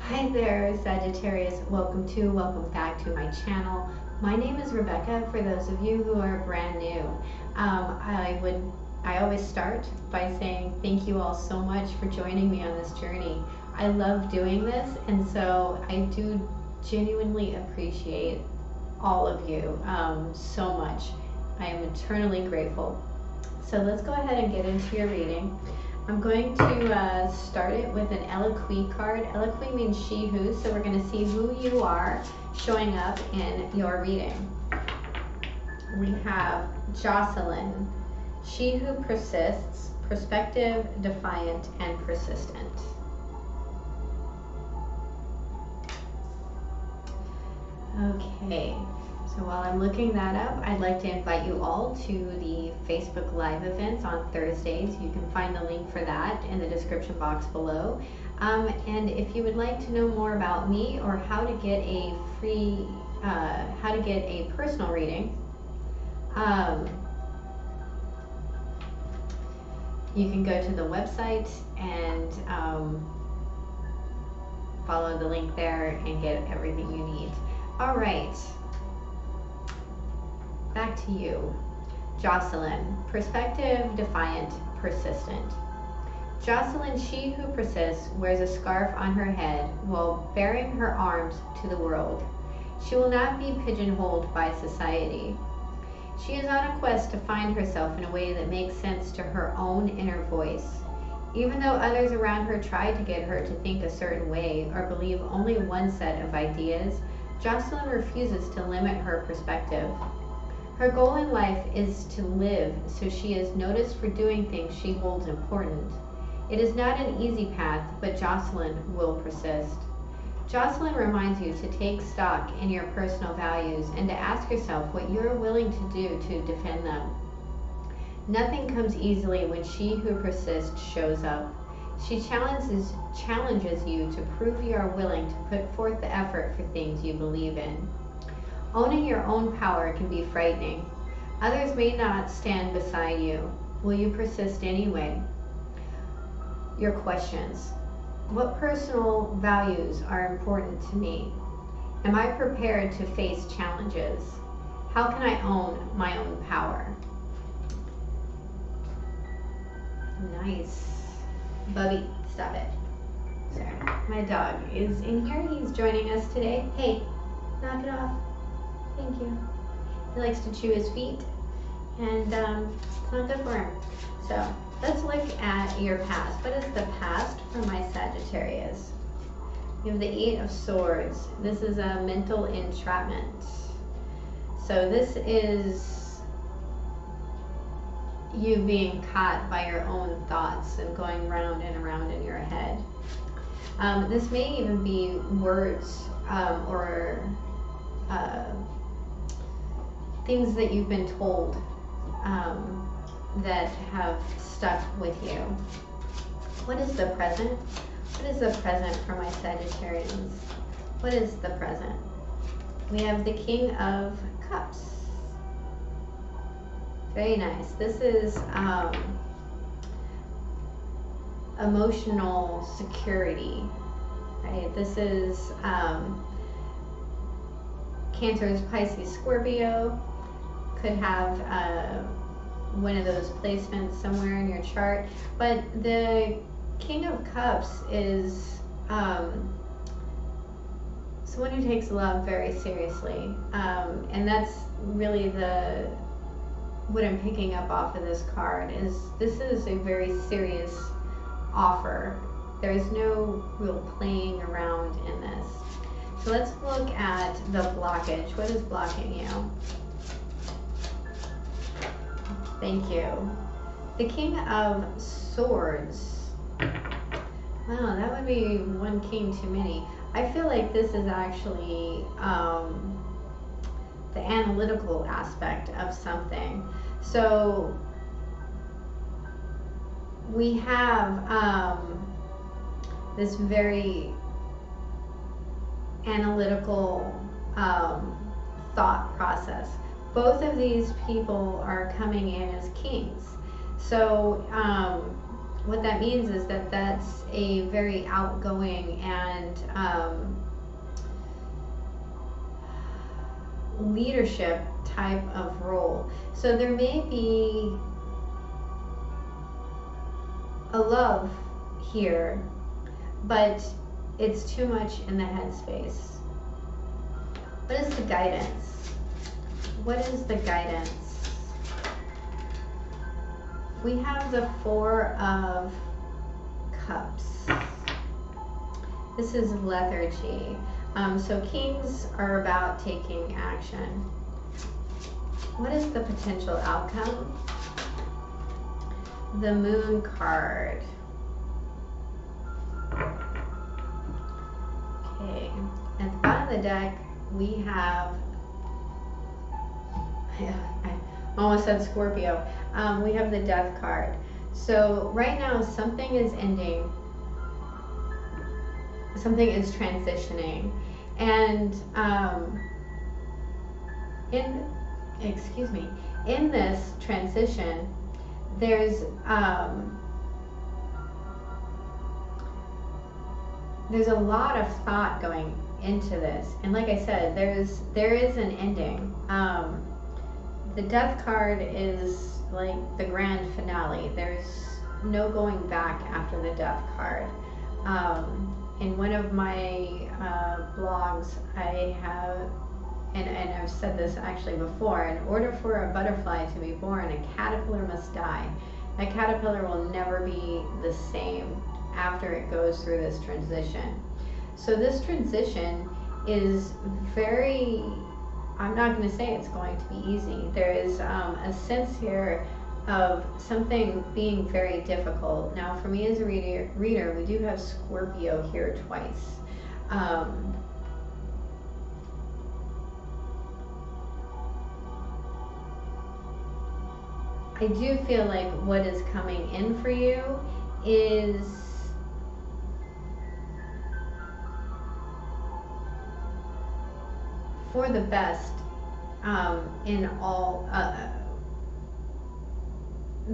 Hi there, Sagittarius. Welcome back to my channel. My name is Rebecca. For those of you who are brand new, I always start by saying thank you all so much for joining me on this journey. I love doing this, and so I do genuinely appreciate all of you so much. I am eternally grateful. So let's go ahead and get into your reading. I'm going to start it with an Eloquy card. Eloquy means she who, so we're going to see who you are showing up in your reading. We have Jocelyn, she who persists, prospective, defiant, and persistent. Okay. So while I'm looking that up, I'd like to invite you all to the Facebook Live events on Thursdays. You can find the link for that in the description box below. And if you would like to know more about me or how to get a personal reading, you can go to the website and follow the link there and get everything you need. All right. Back to you, Jocelyn, prospective, defiant, persistent. Jocelyn, she who persists, wears a scarf on her head while baring her arms to the world. She will not be pigeonholed by society. She is on a quest to find herself in a way that makes sense to her own inner voice. Even though others around her try to get her to think a certain way or believe only one set of ideas, Jocelyn refuses to limit her perspective. Her goal in life is to live, so she is noticed for doing things she holds important. It is not an easy path, but Jocelyn will persist. Jocelyn reminds you to take stock in your personal values and to ask yourself what you are willing to do to defend them. Nothing comes easily when she who persists shows up. She challenges you to prove you are willing to put forth the effort for things you believe in. Owning your own power can be frightening. Others may not stand beside you. Will you persist anyway? Your questions. What personal values are important to me? Am I prepared to face challenges? How can I own my own power? Nice. Bubby, stop it. Sorry. My dog is in here. He's joining us today. Hey, knock it off. Thank you. He likes to chew his feet, and it's not good for him. So let's look at your past. What is the past for my Sagittarius? You have the Eight of Swords. This is a mental entrapment. So this is you being caught by your own thoughts and going round and around in your head. This may even be words or things that you've been told that have stuck with you. What is the present? What is the present for my Sagittarians? What is the present? We have the King of Cups. Very nice. This is emotional security, right? This is Cancer's, Pisces, Scorpio. Could have one of those placements somewhere in your chart, but the King of Cups is someone who takes love very seriously, and that's really what I'm picking up off of this card. Is this is a very serious offer. There's no real playing around in this. So let's look at the blockage. What is blocking you? Thank you. The King of Swords. Wow, that would be one king too many. I feel like this is actually the analytical aspect of something. So we have this very analytical thought process. Both of these people are coming in as kings. So what that means is that that's a very outgoing and leadership type of role. So there may be a love here, but it's too much in the headspace. What is the guidance? What is the guidance? We have the Four of Cups. This is lethargy. So kings are about taking action. What is the potential outcome? The Moon card. Okay, at the bottom of the deck, we have, I almost said Scorpio. We have the Death card. So right now, something is ending. Something is transitioning. And in this transition, there's a lot of thought going into this, and like I said, there is an ending. The Death card is like the grand finale. There's no going back after the Death card. In one of my blogs, I have, and I've said this actually before, in order for a butterfly to be born, a caterpillar must die. That caterpillar will never be the same after it goes through this transition. So this transition is very, I'm not going to say it's going to be easy. There is a sense here of something being very difficult. Now for me as a reader, we do have Scorpio here twice. I do feel like what is coming in for you is for the best in all,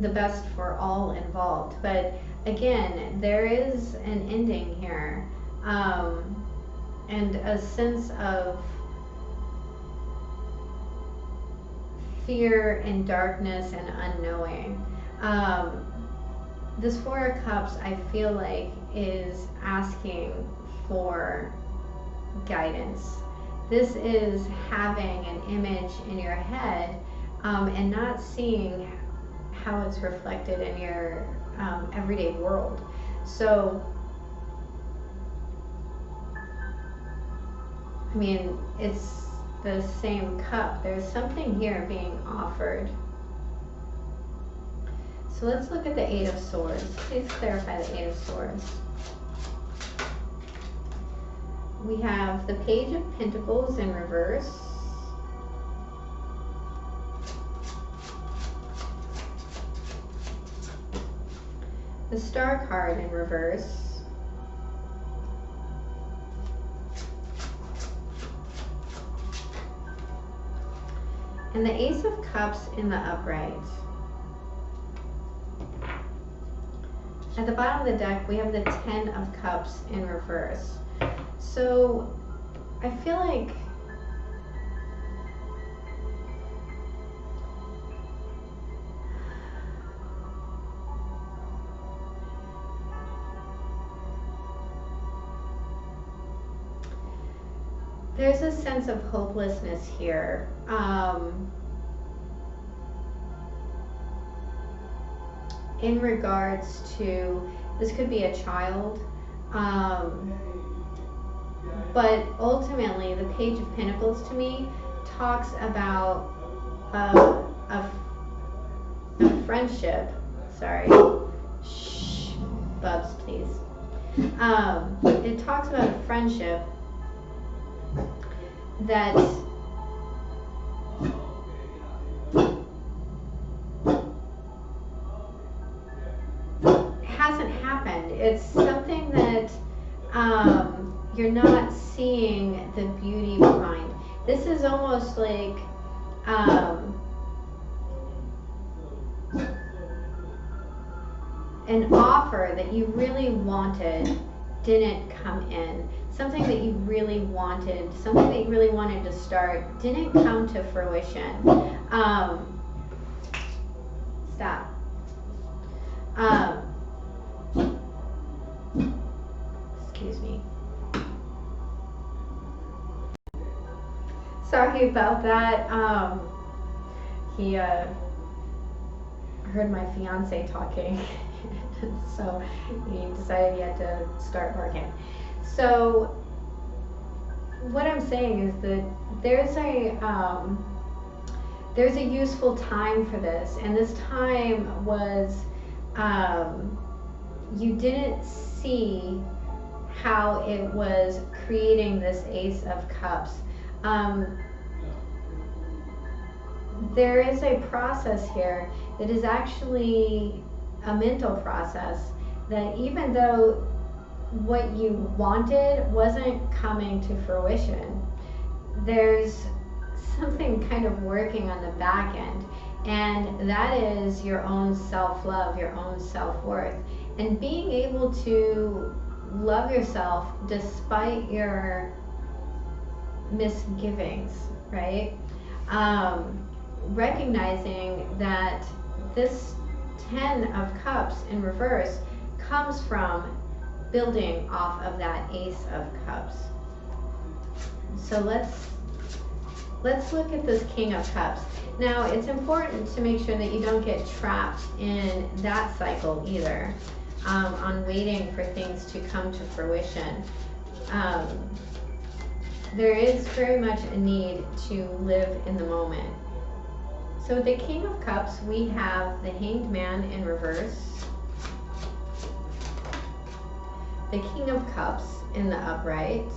the best for all involved. But again, there is an ending here, and a sense of fear and darkness and unknowing. This Four of Cups, I feel like, is asking for guidance. This is having an image in your head and not seeing how it's reflected in your everyday world. So, I mean, it's the same cup. There's something here being offered. So let's look at the Eight of Swords. Please clarify the Eight of Swords. We have the Page of Pentacles in reverse. The Star card in reverse. And the Ace of Cups in the upright. At the bottom of the deck, we have the Ten of Cups in reverse. So I feel like there's a sense of hopelessness here. In regards to, this could be a child, but ultimately the Page of Pentacles to me talks about a friendship. Sorry, shh, Bubs, please. It talks about a friendship that hasn't happened. It's something that you're not seeing the beauty behind. This is almost like an offer offer that you really wanted didn't come in. Something that you really wanted, something that you really wanted to start didn't come to fruition. Stop. Excuse me. Sorry about that. He heard my fiance talking, so he decided he had to start barking. So what I'm saying is that there's a useful time for this, and this time was you didn't see how it was creating this Ace of Cups. There is a process here that is actually a mental process, that even though what you wanted wasn't coming to fruition, there's something kind of working on the back end, and that is your own self-love, your own self-worth, and being able to love yourself despite your misgivings, right? Recognizing that this 10 of Cups in reverse comes from building off of that Ace of Cups. So let's look at this King of Cups. Now, it's important to make sure that you don't get trapped in that cycle either, on waiting for things to come to fruition. There is very much a need to live in the moment. So the King of Cups, we have the Hanged Man in reverse, the King of Cups in the upright,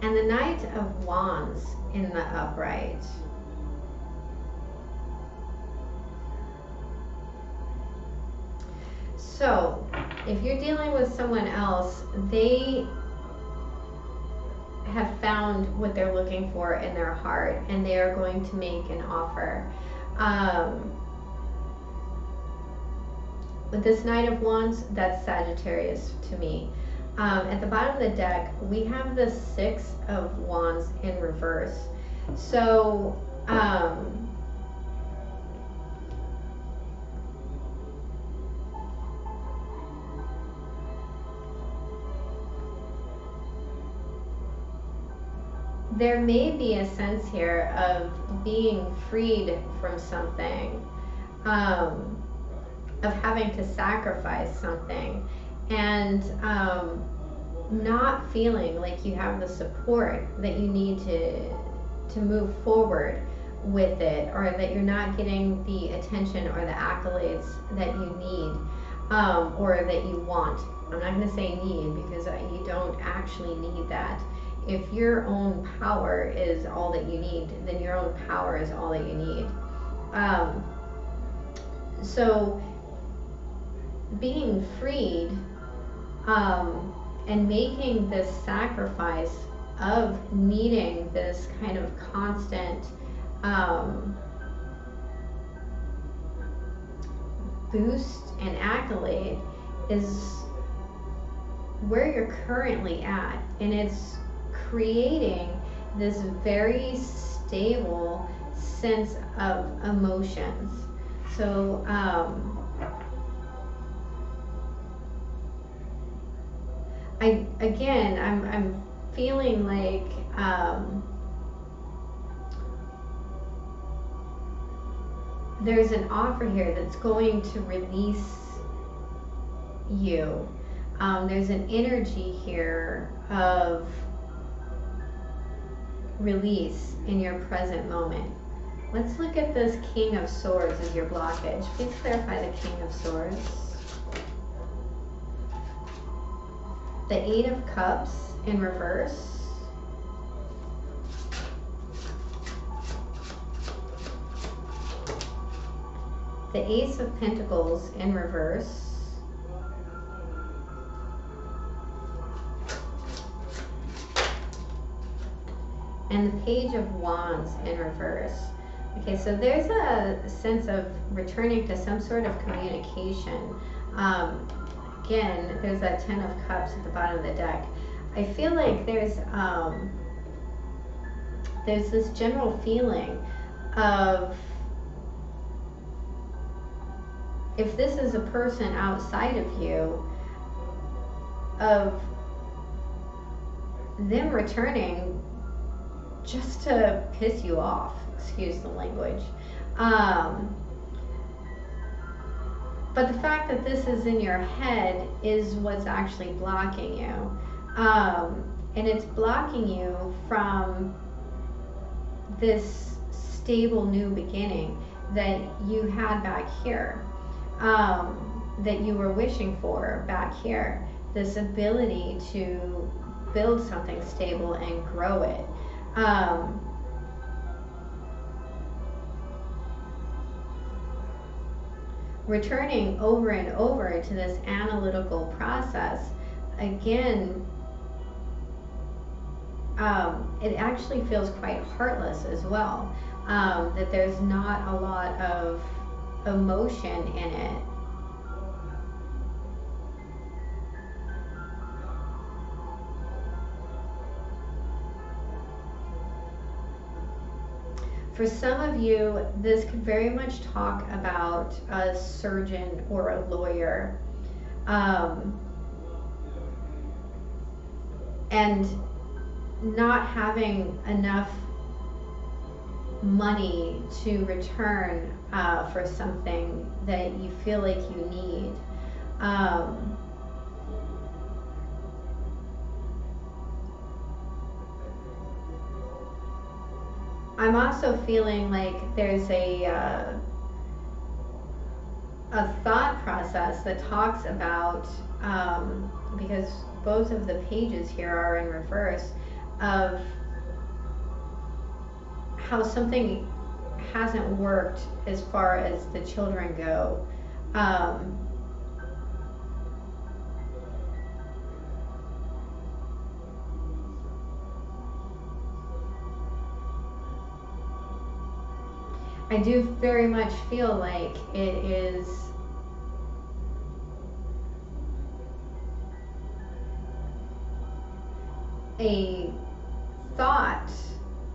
and the Knight of Wands in the upright. So if you're dealing with someone else, they have found what they're looking for in their heart, and they are going to make an offer. With this Knight of Wands, that's Sagittarius to me. At the bottom of the deck, we have the Six of Wands in reverse. So there may be a sense here of being freed from something, of having to sacrifice something, and not feeling like you have the support that you need to move forward with it, or that you're not getting the attention or the accolades that you need, or that you want. I'm not going to say need, because you don't actually need that. If your own power is all that you need, then your own power is all that you need. So being freed, and making this sacrifice of needing this kind of constant boost and accolade is where you're currently at, and it's creating this very stable sense of emotions. So I'm feeling like there's an offer here that's going to release you. There's an energy here of release in your present moment. Let's look at this King of Swords as your blockage. Please clarify the King of Swords. The Eight of Cups in reverse. The Ace of Pentacles in reverse. And the Page of Wands in reverse. Okay, so there's a sense of returning to some sort of communication. Again, there's that 10 of Cups at the bottom of the deck. I feel like there's this general feeling of, if this is a person outside of you, of them returning just to piss you off, excuse the language. But the fact that this is in your head is what's actually blocking you. And it's blocking you from this stable new beginning that you had back here, that you were wishing for back here. This ability to build something stable and grow it. Returning over and over to this analytical process, again, it actually feels quite heartless as well, that there's not a lot of emotion in it. For some of you, this could very much talk about a surgeon or a lawyer. And not having enough money to return for something that you feel like you need. I'm also feeling like there's a thought process that talks about, because both of the pages here are in reverse, of how something hasn't worked as far as the children go. I do very much feel like it is a thought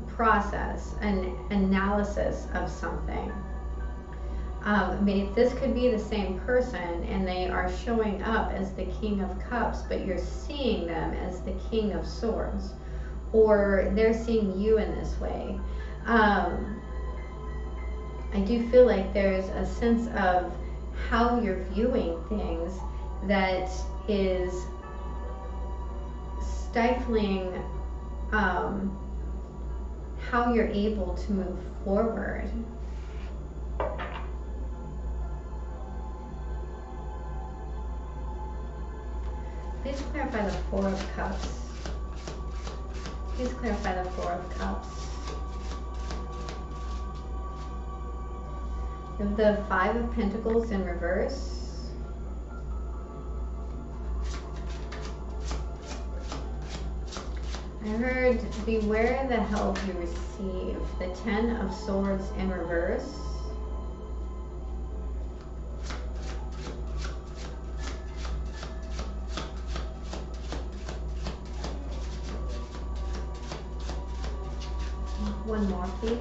process, an analysis of something. I mean, this could be the same person and they are showing up as the King of Cups, but you're seeing them as the King of Swords, or they're seeing you in this way. I do feel like there's a sense of how you're viewing things that is stifling how you're able to move forward. Please clarify the Four of Cups. Please clarify the Four of Cups. We have the Five of Pentacles in reverse. I heard, beware the help you receive. The Ten of Swords in reverse. One more, please.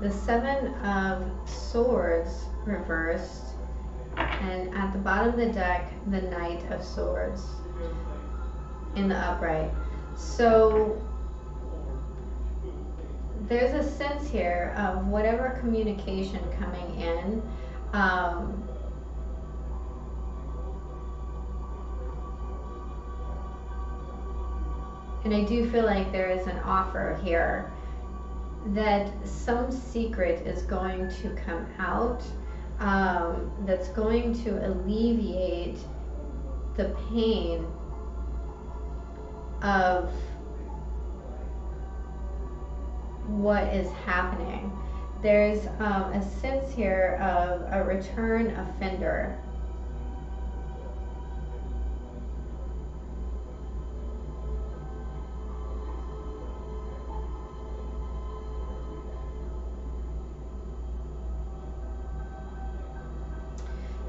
The Seven of Swords reversed. And at the bottom of the deck, the Knight of Swords in the upright. So there's a sense here of whatever communication coming in, and I do feel like there is an offer here that some secret is going to come out, that's going to alleviate the pain of what is happening. There's a sense here of a return offender.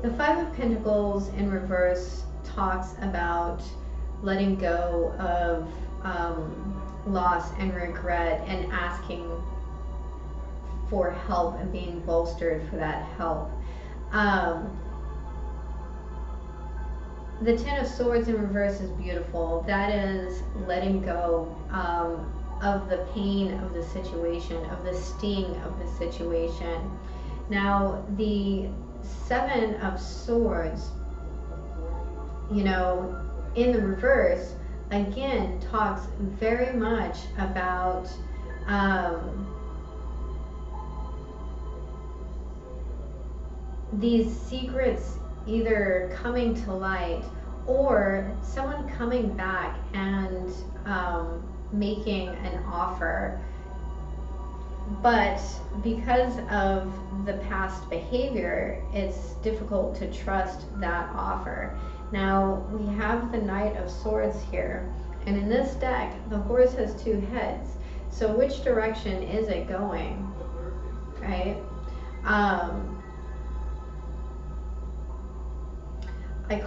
The Five of Pentacles in reverse talks about letting go of loss and regret and asking for help and being bolstered for that help. The Ten of Swords in reverse is beautiful. That is letting go of the pain of the situation, of the sting of the situation. Now, the Seven of Swords, you know, in the reverse, again, talks very much about these secrets either coming to light or someone coming back and making an offer. But because of the past behavior, it's difficult to trust that offer. Now, we have the Knight of Swords here, and in this deck, the horse has two heads. So which direction is it going, right? I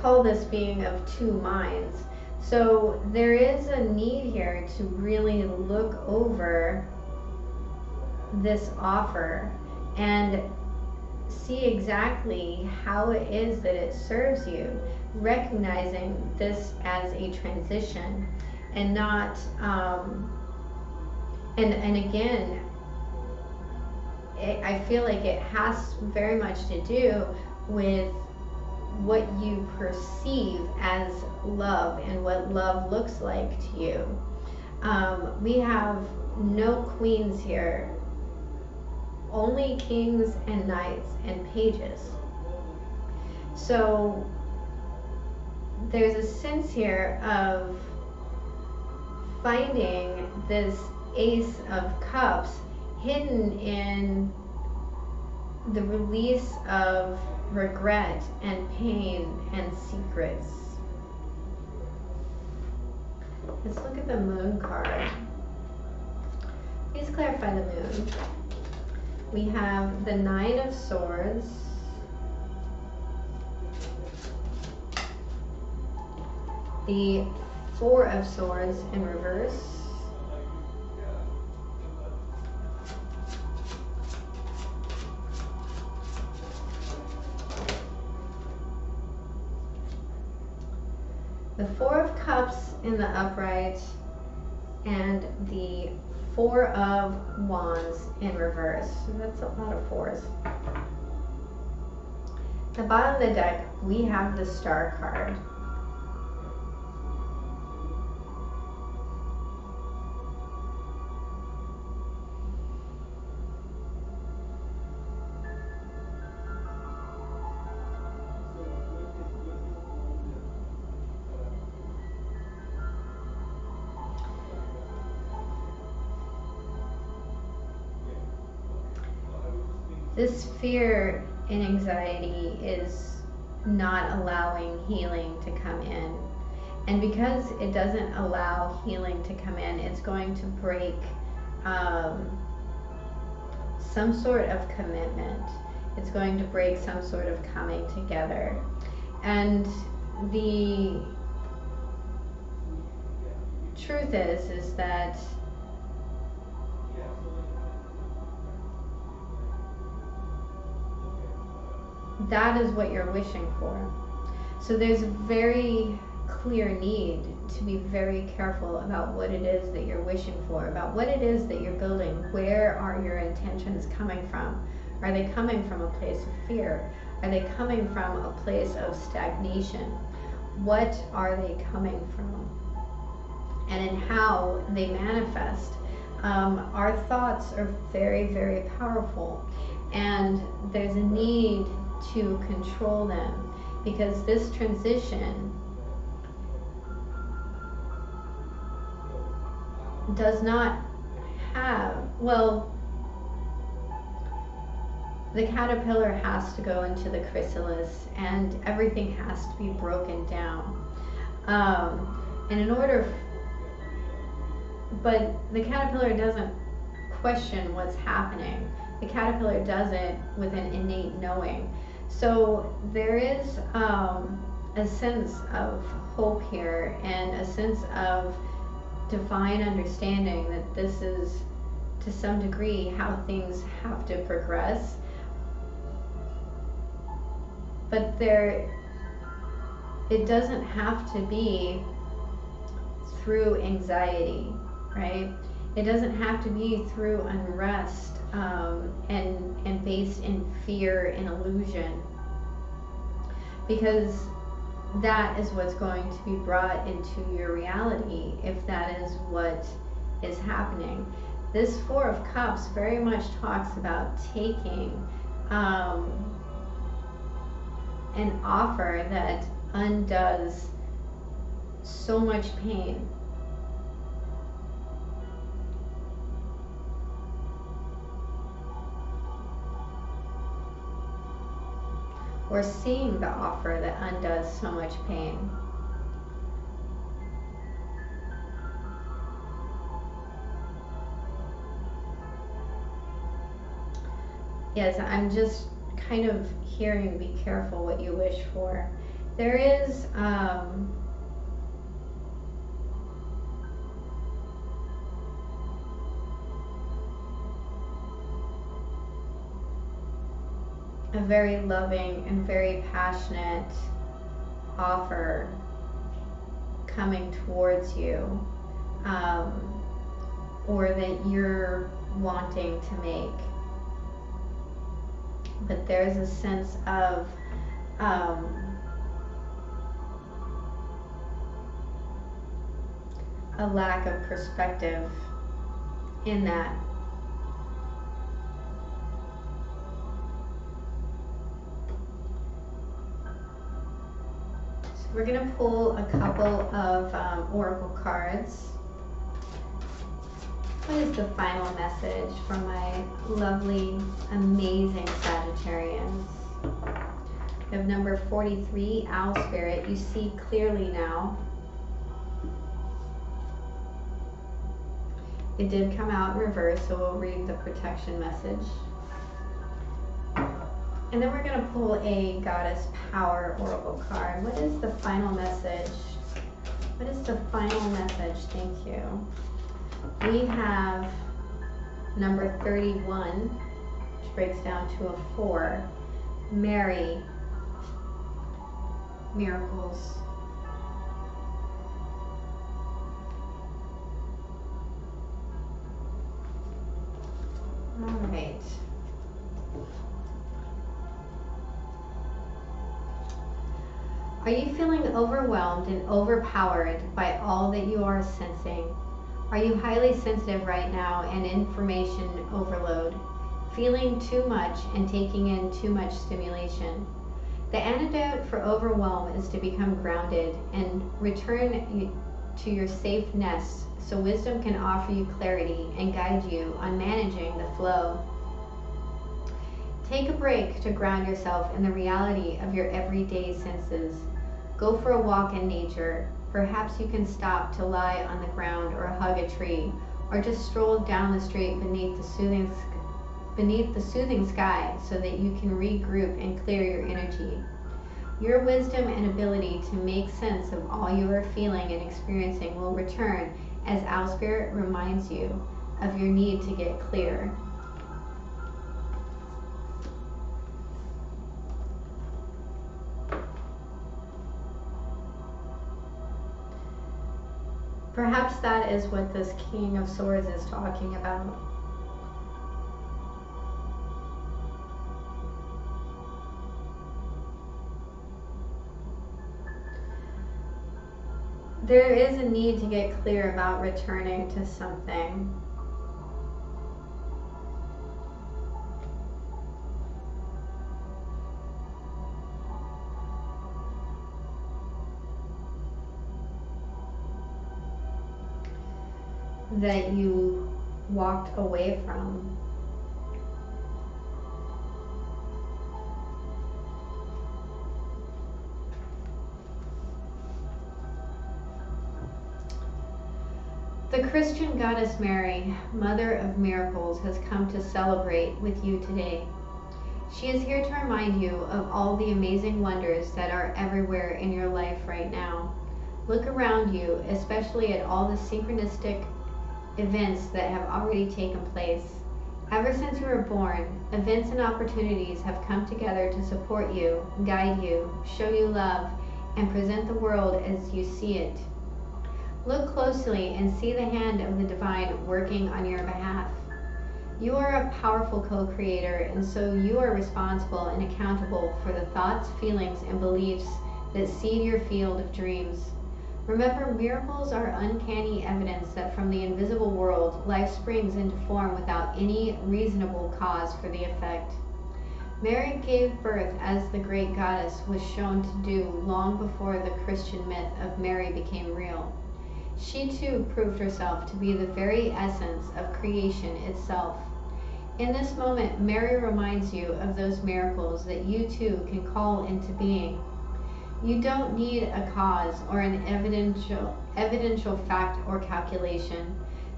call this being of two minds. So there is a need here to really look over this offer and see exactly how it is that it serves you, recognizing this as a transition and not and again, I feel like it has very much to do with what you perceive as love and what love looks like to you. We have no queens here, only kings and knights and pages. So there's a sense here of finding this Ace of Cups hidden in the release of regret and pain and secrets. Let's look at the Moon card. Please clarify the Moon. We have the Nine of Swords, the Four of Swords in reverse, the Four of Cups in the upright, and the Four of Wands in reverse. So that's a lot of fours. At the bottom of the deck, we have the Star card. This fear and anxiety is not allowing healing to come in. And because it doesn't allow healing to come in, it's going to break some sort of commitment. It's going to break some sort of coming together. And the truth is that that is what you're wishing for. So there's a very clear need to be very careful about what it is that you're wishing for, about what it is that you're building. Where are your intentions coming from? Are they coming from a place of fear? Are they coming from a place of stagnation? What are they coming from? And in how they manifest. Our thoughts are very, very powerful, and there's a need to control them, because this transition does not have, well, the caterpillar has to go into the chrysalis and everything has to be broken down. And in order, but the caterpillar doesn't question what's happening. The caterpillar does it with an innate knowing. So there is a sense of hope here and a sense of divine understanding that this is, to some degree, how things have to progress. But it doesn't have to be through anxiety, right? It doesn't have to be through unrest and based in fear and illusion, because that is what's going to be brought into your reality if that is what is happening. This Four of Cups very much talks about taking an offer that undoes so much pain. Or seeing the offer that undoes so much pain. Yes, I'm just kind of hearing, be careful what you wish for. There is a very loving and very passionate offer coming towards you, or that you're wanting to make. But there's a sense of a lack of perspective in that. So we're going to pull a couple of oracle cards. What is the final message for my lovely, amazing Sagittarians? We have number 43, Owl Spirit. You see clearly now. It did come out in reverse, so we'll read the protection message. And then we're going to pull a Goddess Power Oracle card. What is the final message? What is the final message? Thank you. We have number 31, which breaks down to a 4. Mary, miracles. All right. Are you feeling overwhelmed and overpowered by all that you are sensing? Are you highly sensitive right now and information overload, feeling too much and taking in too much stimulation? The antidote for overwhelm is to become grounded and return to your safe nest so wisdom can offer you clarity and guide you on managing the flow. Take a break to ground yourself in the reality of your everyday senses. Go for a walk in nature. Perhaps you can stop to lie on the ground or hug a tree, or just stroll down the street beneath the soothing sky so that you can regroup and clear your energy. Your wisdom and ability to make sense of all you are feeling and experiencing will return as Owl Spirit reminds you of your need to get clear. Perhaps that is what this King of Swords is talking about. There is a need to get clear about returning to something. That you walked away from. The Christian goddess Mary, Mother of Miracles, has come to celebrate with you today. She is here to remind you of all the amazing wonders that are everywhere in your life right now. Look around you, especially at all the synchronistic events that have already taken place. Ever since you were born, events and opportunities have come together to support you, guide you, show you love, and present the world as you see it. Look closely and see the hand of the divine working on your behalf. You are a powerful co-creator, and so you are responsible and accountable for the thoughts, feelings, and beliefs that seed your field of dreams. Remember, miracles are uncanny evidence that from the invisible world, life springs into form without any reasonable cause for the effect. Mary gave birth as the great goddess was shown to do long before the Christian myth of Mary became real. She too proved herself to be the very essence of creation itself. In this moment, Mary reminds you of those miracles that you too can call into being. You don't need a cause or an evidential fact or calculation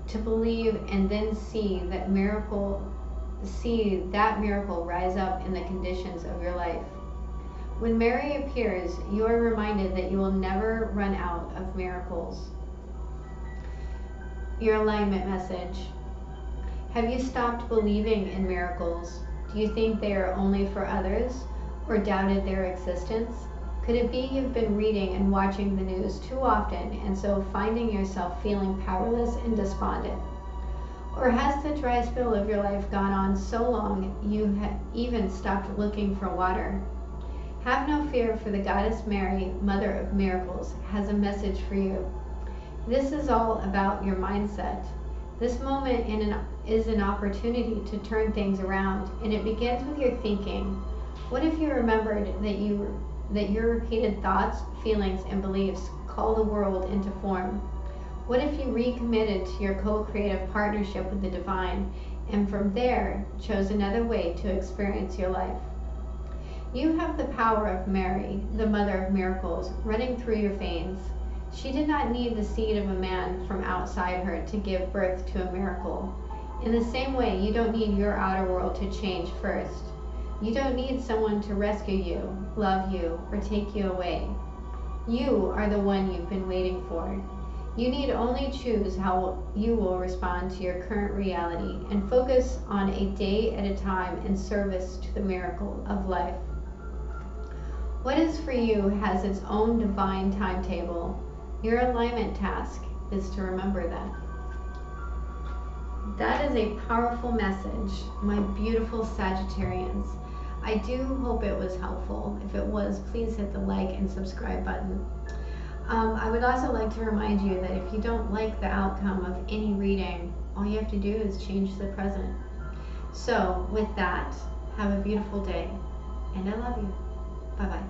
to believe and then see that miracle rise up in the conditions of your life. When Mary appears, you are reminded that you will never run out of miracles. Your alignment message. Have you stopped believing in miracles? Do you think they are only for others, or doubted their existence? Could it be you've been reading and watching the news too often, and so finding yourself feeling powerless and despondent? Or has the dry spell of your life gone on so long you have even stopped looking for water? Have no fear, for the Goddess Mary, Mother of Miracles, has a message for you. This is all about your mindset. This moment is an opportunity to turn things around, and it begins with your thinking. What if you remembered that your repeated thoughts, feelings, and beliefs call the world into form? What if you recommitted to your co-creative partnership with the divine, and from there chose another way to experience your life? You have the power of Mary, the Mother of Miracles, running through your veins. She did not need the seed of a man from outside her to give birth to a miracle. In the same way, you don't need your outer world to change first. You don't need someone to rescue you, love you, or take you away. You are the one you've been waiting for. You need only choose how you will respond to your current reality and focus on a day at a time in service to the miracle of life. What is for you has its own divine timetable. Your alignment task is to remember that. That is a powerful message, my beautiful Sagittarians. I do hope it was helpful. If it was, please hit the like and subscribe button. I would also like to remind you that if you don't like the outcome of any reading, all you have to do is change the present. So with that, have a beautiful day, and I love you. Bye-bye.